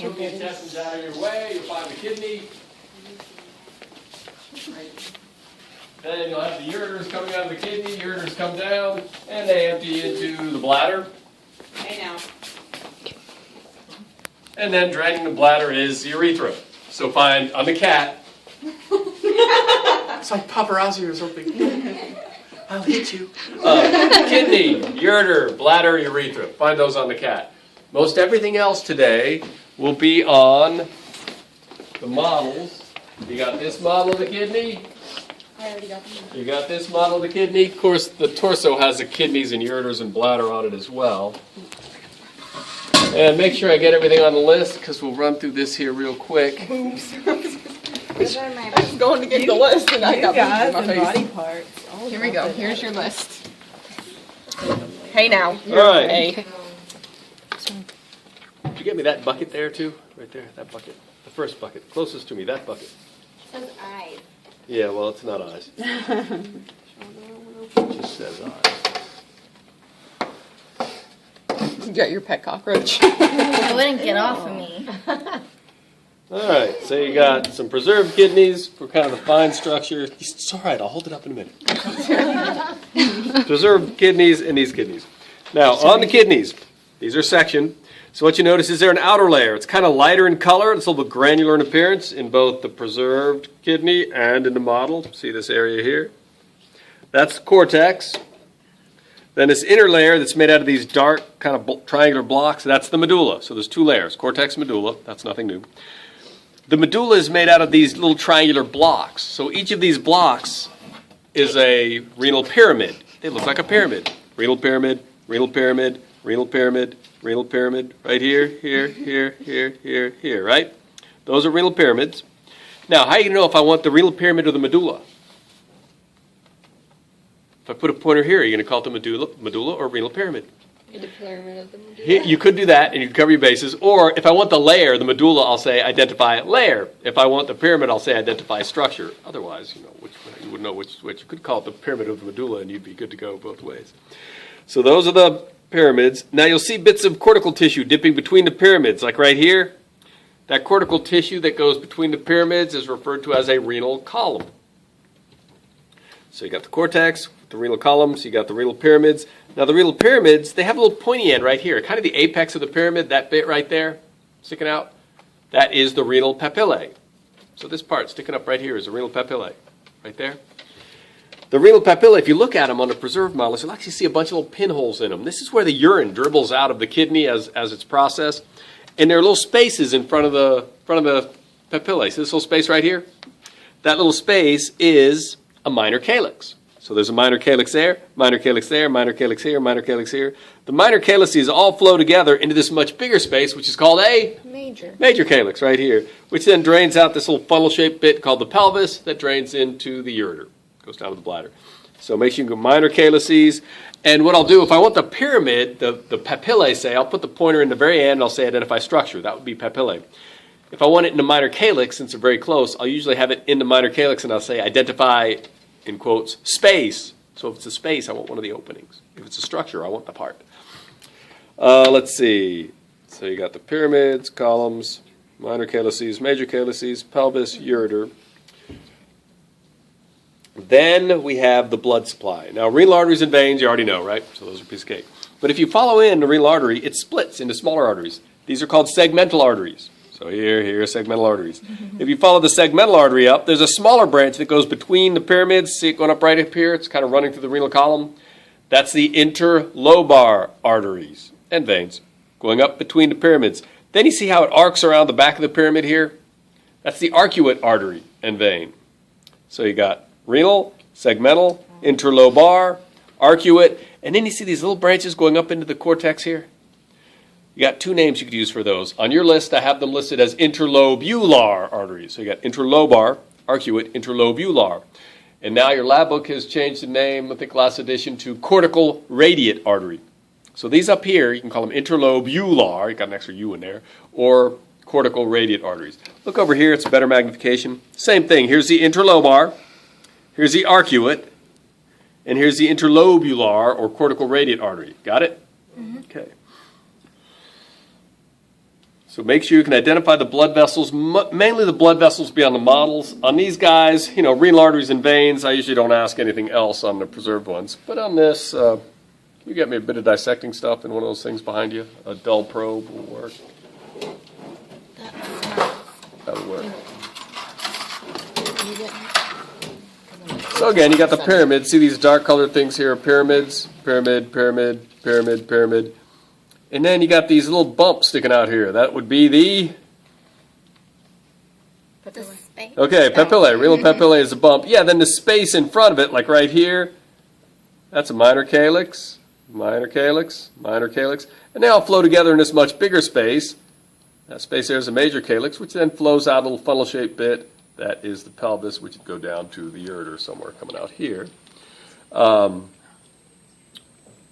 Move the intestines out of your way, you'll find the kidney. Then you'll have the ureters coming out of the kidney, ureters come down, and they empty into the bladder. Hey now. And then draining the bladder is the urethra. So find on the cat. It's like paparazzi or something. I'll hit you. Kidney, ureter, bladder, urethra. Find those on the cat. Most everything else today will be on the models. You got this model of the kidney. I already got them. You got this model of the kidney. Of course, the torso has the kidneys and ureters and bladder on it as well. And make sure I get everything on the list because we'll run through this here real quick. Oops. I was going to get the list and I got guys boobs in my and face. body parts. Oh, Here we go. Here's your list. Hey now. All right. Hey. Did you get me that bucket there too? Right there, that bucket. The first bucket. Closest to me, that bucket. It says eyes. Yeah, well, it's not eyes. It just says eyes. You got your pet cockroach. It wouldn't get off of me. All right, so you got some preserved kidneys for kind of the fine structure. It's all right, I'll hold it up in a minute. Preserved kidneys and these kidneys. Now, on the kidneys, these are sectioned. So what you notice is there an outer layer. It's kind of lighter in color. It's a little bit granular in appearance in both the preserved kidney and in the model. See this area here? That's the cortex. Then this inner layer that's made out of these dark kind of triangular blocks, that's the medulla. So there's two layers, cortex, medulla. That's nothing new. The medulla is made out of these little triangular blocks. So each of these blocks is a renal pyramid. They look like a pyramid. Renal pyramid, renal pyramid, renal pyramid, renal pyramid, right here, here, here, here, here, here, right? Those are renal pyramids. Now, how are you going to know if I want the renal pyramid or the medulla? If I put a pointer here, are you going to call it the medulla or renal pyramid? The pyramid of the medulla. Here, you could do that and you could cover your bases. Or if I want the layer, the medulla, I'll say identify layer. If I want the pyramid, I'll say identify structure. Otherwise, you wouldn't know which. You could call it the pyramid of the medulla and you'd be good to go both ways. So those are the pyramids. Now you'll see bits of cortical tissue dipping between the pyramids, like right here. That cortical tissue that goes between the pyramids is referred to as a renal column. So you got the cortex, the renal columns, you got the renal pyramids. Now the renal pyramids, they have a little pointy end right here, kind of the apex of the pyramid, that bit right there, sticking out. That is the renal papillae. So this part sticking up right here is the renal papillae, right there. The renal papillae, if you look at them on the preserved models, you'll actually see a bunch of little pinholes in them. This is where the urine dribbles out of the kidney as it's processed. And there are little spaces in front of the papillae. See this little space right here? That little space is a minor calyx. So there's a minor calyx there, minor calyx there, minor calyx here, minor calyx here. The minor calyces all flow together into this much bigger space, which is called a major calyx right here, which then drains out this little funnel-shaped bit called the pelvis that drains into the ureter. Goes down to the bladder. So make sure you go minor calyces. And what I'll do, if I want the pyramid, the papillae, say, I'll put the pointer in the very end, and I'll say identify structure. That would be papillae. If I want it in the minor calyx, since they're very close, I'll usually have it in the minor calyx, and I'll say identify, in quotes, space. So if it's a space, I want one of the openings. If it's a structure, I want the part. Let's see. So you got the pyramids, columns, minor calyces, major calyces, pelvis, ureter. Then we have the blood supply. Now, renal arteries and veins, you already know, right? So those are a piece of cake. But if you follow in the renal artery, it splits into smaller arteries. These are called segmental arteries. So here are segmental arteries. If you follow the segmental artery up, there's a smaller branch that goes between the pyramids. See it going up right up here? It's kind of running through the renal column. That's the interlobar arteries and veins going up between the pyramids. Then you see how it arcs around the back of the pyramid here? That's the arcuate artery and vein. So you got renal, segmental, interlobar, arcuate, and then you see these little branches going up into the cortex here. You got two names you could use for those. On your list, I have them listed as interlobular arteries. So you got interlobar, arcuate, interlobular. And now your lab book has changed the name, I think last edition, to cortical radiate artery. So these up here, you can call them interlobular, you got an extra U in there, or cortical radiate arteries. Look over here, it's better magnification. Same thing, here's the interlobar. Here's the arcuate, and here's the interlobular or cortical radiate artery. Got it? Mm-hmm. Okay. So make sure you can identify the blood vessels. Mainly the blood vessels be on the models. On these guys, renal arteries and veins, I usually don't ask anything else on the preserved ones. But on this, you get me a bit of dissecting stuff in one of those things behind you. A dull probe will work. That'll work. So again, you got the pyramid. See these dark colored things here? Pyramids, pyramid, pyramid, pyramid, pyramid. And then you got these little bumps sticking out here. That would be the... Okay, papillae. Renal papillae is a bump. Yeah, then the space in front of it, like right here, that's a minor calyx, minor calyx, minor calyx. And they all flow together in this much bigger space. That space there is a major calyx, which then flows out a little funnel-shaped bit. That is the pelvis, which would go down to the ureter somewhere coming out here.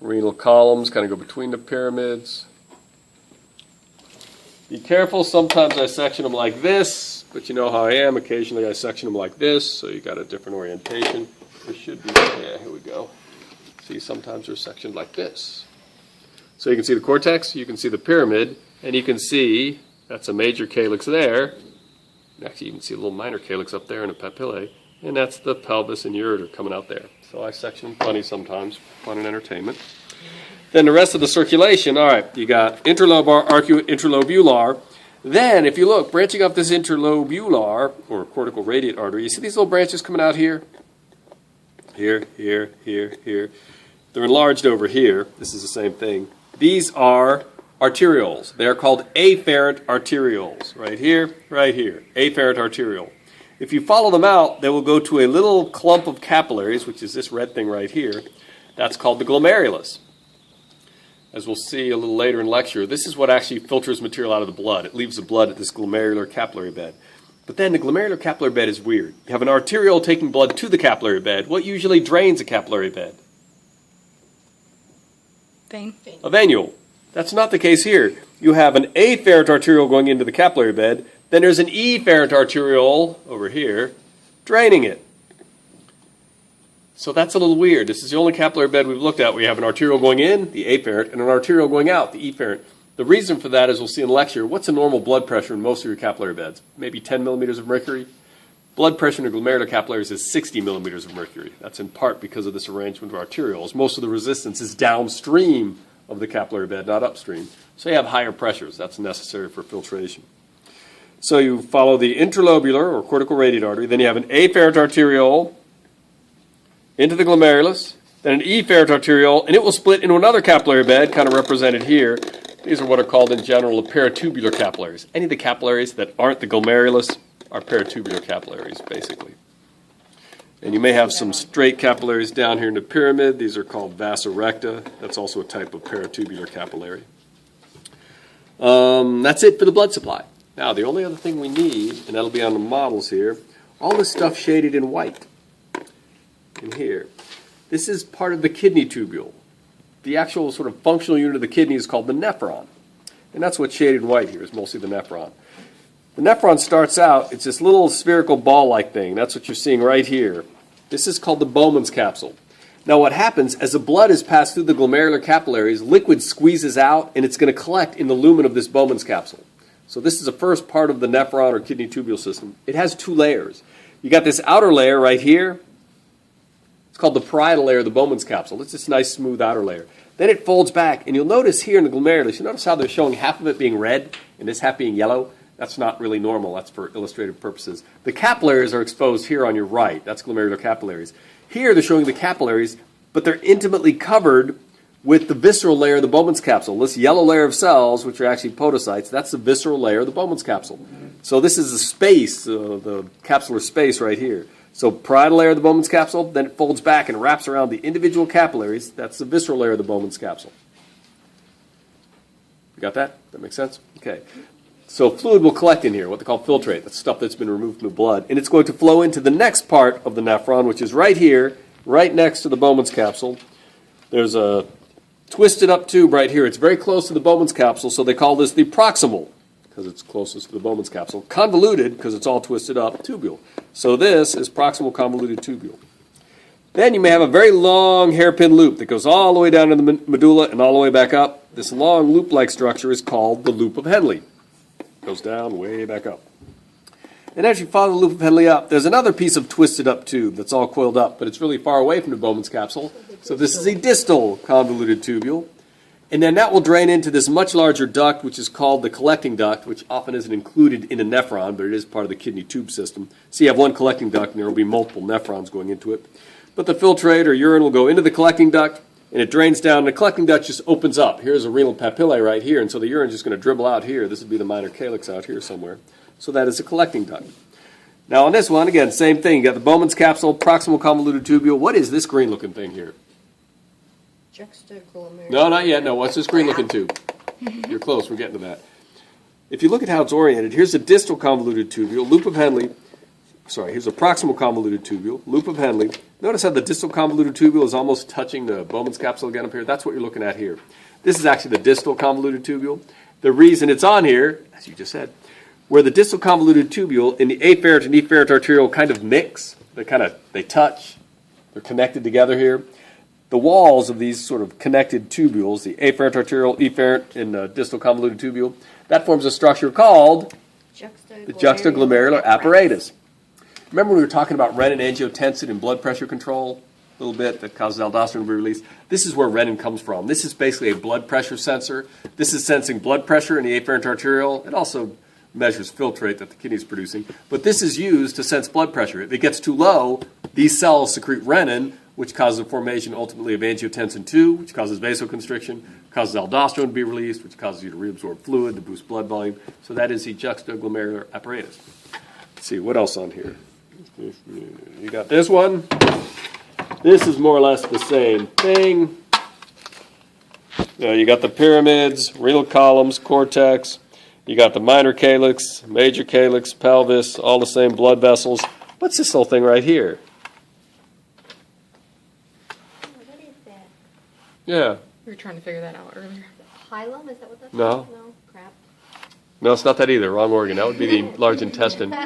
Renal columns kind of go between the pyramids. Be careful, sometimes I section them like this, but you know how I am. Occasionally I section them like this, so you got a different orientation. There should be, yeah, here we go. See, sometimes they're sectioned like this. So you can see the cortex, you can see the pyramid, and you can see that's a major calyx there. Actually, you can see a little minor calyx up there in a papillae, and that's the pelvis and ureter coming out there. So I section funny sometimes, fun and entertainment. Then the rest of the circulation, all right, you got interlobar, interlobular. Then, if you look, branching off this interlobular, or cortical radiate artery, you see these little branches coming out here? Here, here, here, here. They're enlarged over here. This is the same thing. These are arterioles. They are called afferent arterioles. Right here, afferent arteriole. If you follow them out, they will go to a little clump of capillaries, which is this red thing right here. That's called the glomerulus. As we'll see a little later in lecture, this is what actually filters material out of the blood. It leaves the blood at this glomerular capillary bed. But then the glomerular capillary bed is weird. You have an arteriole taking blood to the capillary bed. What usually drains a capillary bed? Vein. A venule. That's not the case here. You have an afferent arteriole going into the capillary bed. Then there's an efferent arteriole over here draining it. So that's a little weird. This is the only capillary bed we've looked at where you have an arteriole going in, the afferent, and an arteriole going out, the efferent. The reason for that, as we'll see in lecture, what's a normal blood pressure in most of your capillary beds? Maybe 10 millimeters of mercury? Blood pressure in the glomerular capillaries is 60 millimeters of mercury. That's in part because of this arrangement of arterioles. Most of the resistance is downstream of the capillary bed, not upstream. So you have higher pressures. That's necessary for filtration. So you follow the interlobular or cortical radiate artery. Then you have an afferent arteriole into the glomerulus, then an efferent arteriole, and it will split into another capillary bed, kind of represented here. These are what are called in general the peritubular capillaries. Any of the capillaries that aren't the glomerulus are peritubular capillaries, basically. And you may have some straight capillaries down here in the pyramid. These are called vasa recta. That's also a type of peritubular capillary. That's it for the blood supply. Now, the only other thing we need, and that'll be on the models here, all this stuff shaded in white in here. This is part of the kidney tubule. The actual sort of functional unit of the kidney is called the nephron. And that's what's shaded in white here, is mostly the nephron. The nephron starts out, it's this little spherical ball-like thing. That's what you're seeing right here. This is called the Bowman's capsule. Now what happens, as the blood is passed through the glomerular capillaries, liquid squeezes out and it's going to collect in the lumen of this Bowman's capsule. So this is the first part of the nephron or kidney tubule system. It has two layers. You got this outer layer right here. It's called the parietal layer of the Bowman's capsule. It's this nice smooth outer layer. Then it folds back, and you'll notice here in the glomerulus, you notice how they're showing half of it being red and this half being yellow? That's not really normal. That's for illustrative purposes. The capillaries are exposed here on your right. That's glomerular capillaries. Here they're showing the capillaries, but they're intimately covered with the visceral layer of the Bowman's capsule. This yellow layer of cells, which are actually podocytes, that's the visceral layer of the Bowman's capsule. So this is the space, the capsular space right here. So parietal layer of the Bowman's capsule, then it folds back and wraps around the individual capillaries. That's the visceral layer of the Bowman's capsule. You got that? That makes sense? Okay. So fluid will collect in here, what they call filtrate. That's stuff that's been removed from the blood. And it's going to flow into the next part of the nephron, which is right here, right next to the Bowman's capsule. There's a twisted up tube right here. It's very close to the Bowman's capsule, so they call this the proximal, because it's closest to the Bowman's capsule. Convoluted, because it's all twisted up, tubule. So this is proximal convoluted tubule. Then you may have a very long hairpin loop that goes all the way down to the medulla and all the way back up. This long loop-like structure is called the loop of Henle. Goes down, way back up. And as you follow the loop of Henle up, there's another piece of twisted up tube that's all coiled up, but it's really far away from the Bowman's capsule. So this is a distal convoluted tubule. And then that will drain into this much larger duct, which is called the collecting duct, which often isn't included in a nephron, but it is part of the kidney tube system. So you have one collecting duct, and there will be multiple nephrons going into it. But the filtrate or urine will go into the collecting duct, and it drains down, and the collecting duct just opens up. Here's a renal papillae right here, and so the urine is just going to dribble out here. This would be the minor calyx out here somewhere. So that is a collecting duct. Now on this one, again, same thing. You got the Bowman's capsule, proximal convoluted tubule. What is this green-looking thing here? Juxtaglomerular. No, not yet. No, what's this green-looking tube? You're close. We're getting to that. If you look at how it's oriented, here's a distal convoluted tubule, loop of Henle. Sorry, here's a proximal convoluted tubule, loop of Henle. Notice how the distal convoluted tubule is almost touching the Bowman's capsule again up here? That's what you're looking at here. This is actually the distal convoluted tubule. The reason it's on here, as you just said, where the distal convoluted tubule and the afferent and efferent arteriole kind of mix, they touch, they're connected together here. The walls of these sort of connected tubules, the afferent arteriole, efferent, and distal convoluted tubule, that forms a structure called the juxtaglomerular apparatus. Remember we were talking about renin-angiotensin and blood pressure control a little bit that causes aldosterone to be released? This is where renin comes from. This is basically a blood pressure sensor. This is sensing blood pressure in the afferent arteriole. It also measures filtrate that the kidney is producing. But this is used to sense blood pressure. If it gets too low, these cells secrete renin, which causes the formation ultimately of angiotensin II, which causes vasoconstriction, causes aldosterone to be released, which causes you to reabsorb fluid to boost blood volume. So that is the juxtaglomerular apparatus. Let's see, what else on here? You got this one. This is more or less the same thing. You got the pyramids, renal columns, cortex. You got the minor calyx, major calyx, pelvis, all the same blood vessels. What's this little thing right here? What is that? Yeah. We were trying to figure that out earlier. Hilum? Is that what that's No. called? No. Crap. No, it's not that either. Wrong organ. That would be the large intestine.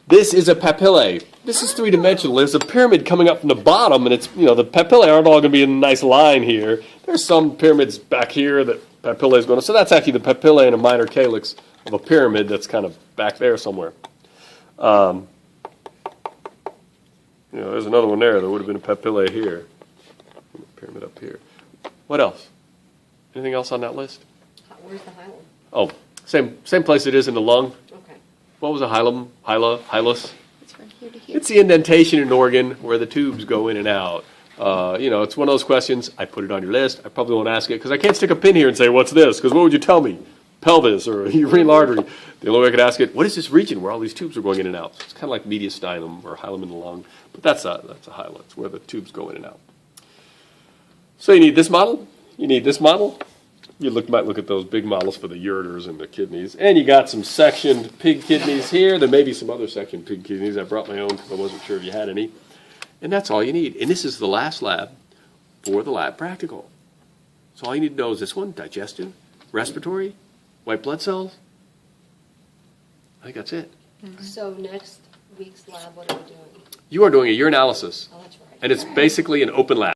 This is a papillae. This is three-dimensional. There's a pyramid coming up from the bottom, and it's, the papillae aren't all going to be in a nice line here. There's some pyramids back here that papillae is going to. So that's actually the papillae and a minor calyx of a pyramid that's kind of back there somewhere. There's another one there. There would have been a papillae here. Pyramid up here. What else? Anything else on that list? Where's the hilum? Oh, same place it is in the lung. Okay. What was a hilum? Hilus? It's from here to here. It's the indentation in an organ where the tubes go in and out. It's one of those questions. I put it on your list. I probably won't ask it because I can't stick a pin here and say, what's this? Because what would you tell me? Pelvis or renal artery. The only way I could ask it, what is this region where all these tubes are going in and out? So it's kind of like mediastinum or hilum in the lung. But that's a hilus, where the tubes go in and out. So you need this model. You need this model. You might look at those big models for the ureters and the kidneys. And you got some sectioned pig kidneys here. There may be some other sectioned pig kidneys. I brought my own because I wasn't sure if you had any. And that's all you need. And this is the last lab for the lab practical. So all you need to know is this one, digestion, respiratory, white blood cells. I think that's it. So next week's lab, what are we doing? You are doing a urinalysis. Oh, that's right. And it's basically an open lab.